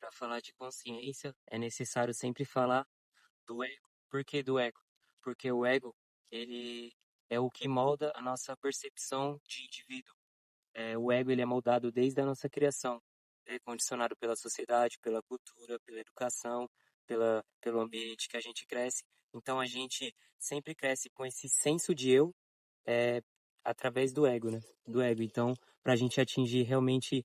Para falar de consciência, é necessário sempre falar do ego. Por que do ego? Porque o ego, ele é o que molda a nossa percepção de indivíduo. O ego, ele é moldado desde a nossa criação. É condicionado pela sociedade, pela cultura, pela educação, pelo ambiente que a gente cresce. Então, a gente sempre cresce com esse senso de eu, é, através do ego, né? Do ego. Então, para a gente atingir realmente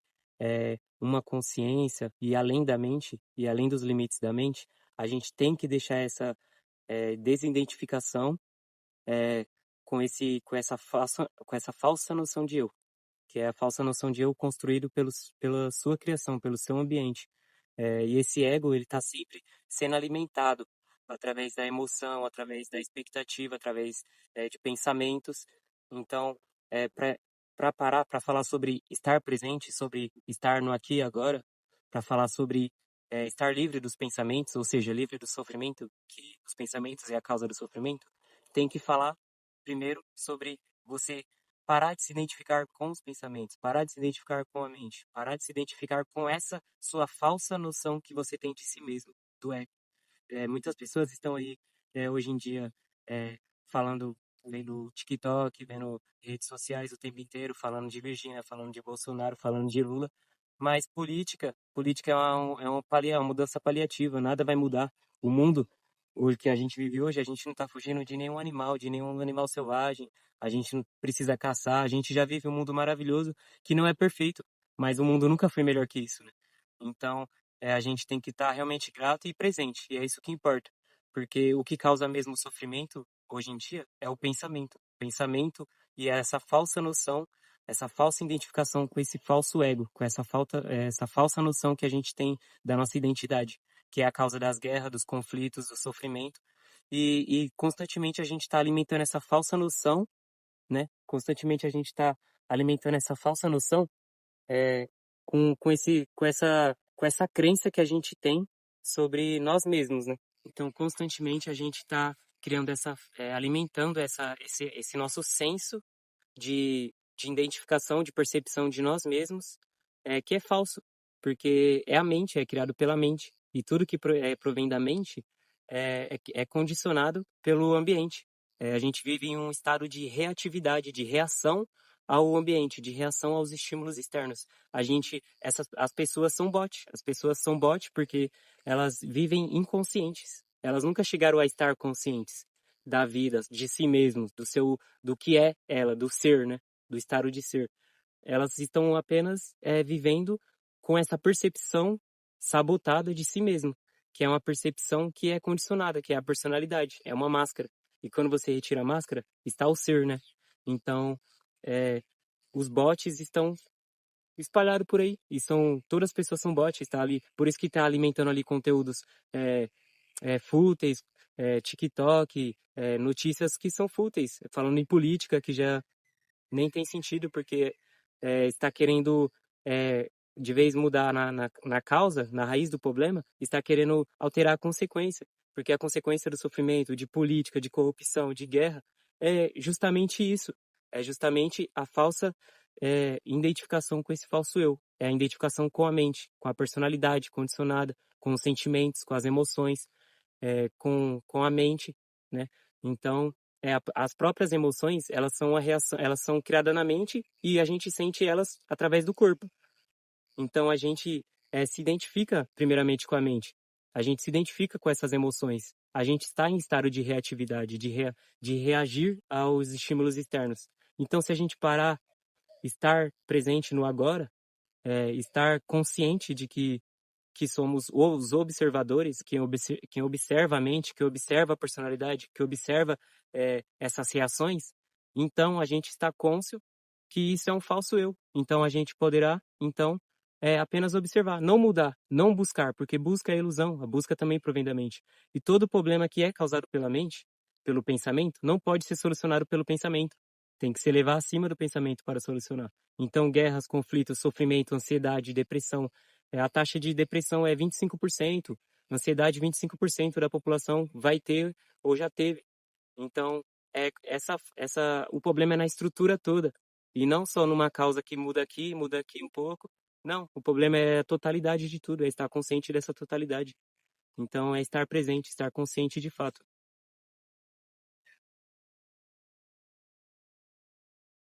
uma consciência e além da mente, e além dos limites da mente, a gente tem que deixar essa desidentificação é, com essa falsa noção de eu, que é a falsa noção de eu construído pela sua criação, pelo seu ambiente. E esse ego, ele está sempre sendo alimentado através da emoção, através da expectativa, através de pensamentos. Então, para parar, para falar sobre estar presente, sobre estar no aqui e agora, para falar sobre estar livre dos pensamentos, ou seja, livre do sofrimento, que os pensamentos é a causa do sofrimento, tem que falar primeiro sobre você parar de se identificar com os pensamentos, parar de se identificar com a mente, parar de se identificar com essa sua falsa noção que você tem de si mesmo, do ego. Muitas pessoas estão aí hoje em dia é, falando, vendo TikTok, vendo redes sociais o tempo inteiro, falando de Virgínia, falando de Bolsonaro, falando de Lula, mas política é uma mudança paliativa, nada vai mudar. O mundo, o que a gente vive hoje, a gente não está fugindo de nenhum animal selvagem, a gente não precisa caçar, a gente já vive um mundo maravilhoso que não é perfeito, mas o mundo nunca foi melhor que isso, né? Então, a gente tem que estar realmente grato e presente, e é isso que importa, porque o que causa mesmo sofrimento hoje em dia é o pensamento. Pensamento e essa falsa noção, essa falsa identificação com esse falso ego, com essa falsa noção que a gente tem da nossa identidade, que é a causa das guerras, dos conflitos, do sofrimento, e constantemente a gente está alimentando essa falsa noção, né? Constantemente a gente está alimentando essa falsa noção é, com essa crença que a gente tem sobre nós mesmos, né? Então, constantemente a gente está criando alimentando esse nosso senso de identificação, de percepção de nós mesmos, que é falso, porque é a mente, é criado pela mente, e tudo que provém da mente é condicionado pelo ambiente. A gente vive em um estado de reatividade, de reação ao ambiente, de reação aos estímulos externos. As pessoas são bot, as pessoas são bot porque elas vivem inconscientes. Elas nunca chegaram a estar conscientes da vida, de si mesmos, do que é ela, do ser, né? Do estado de ser. Elas estão apenas vivendo com essa percepção sabotada de si mesmo, que é uma percepção que é condicionada, que é a personalidade, é uma máscara. E quando você retira a máscara, está o ser, né? Então, é, os bots estão espalhados por aí, e todas as pessoas são bots, está ali, por isso que está alimentando ali conteúdos é, fúteis, TikTok, notícias que são fúteis, falando em política, que já nem tem sentido, porque está querendo, de vez mudar na causa, na raiz do problema, está querendo alterar a consequência, porque a consequência do sofrimento, de política, de corrupção, de guerra, é justamente isso, é justamente a falsa identificação com esse falso eu, é a identificação com a mente, com a personalidade condicionada, com os sentimentos, com as emoções, com a mente, né? Então, as próprias emoções, elas são a reação, elas são criadas na mente e a gente sente elas através do corpo. Então, a gente se identifica primeiramente com a mente. A gente se identifica com essas emoções. A gente está em estado de reatividade, de reagir aos estímulos externos. Então, se a gente parar, estar presente no agora, estar consciente de que somos os observadores, quem observa a mente, que observa a personalidade, que observa essas reações, então a gente está cônscio que isso é um falso eu. Então a gente poderá, então, apenas observar, não mudar, não buscar, porque busca é ilusão, a busca também provém da mente. E todo problema que é causado pela mente, pelo pensamento, não pode ser solucionado pelo pensamento. Tem que se levar acima do pensamento para solucionar. Então, guerras, conflitos, sofrimento, ansiedade, depressão, a taxa de depressão é 25%, ansiedade 25% da população vai ter ou já teve. Então, o problema é na estrutura toda, e não só numa causa que muda aqui um pouco, Não, o problema é a totalidade de tudo, é estar consciente dessa totalidade. Então, é estar presente, estar consciente de fato.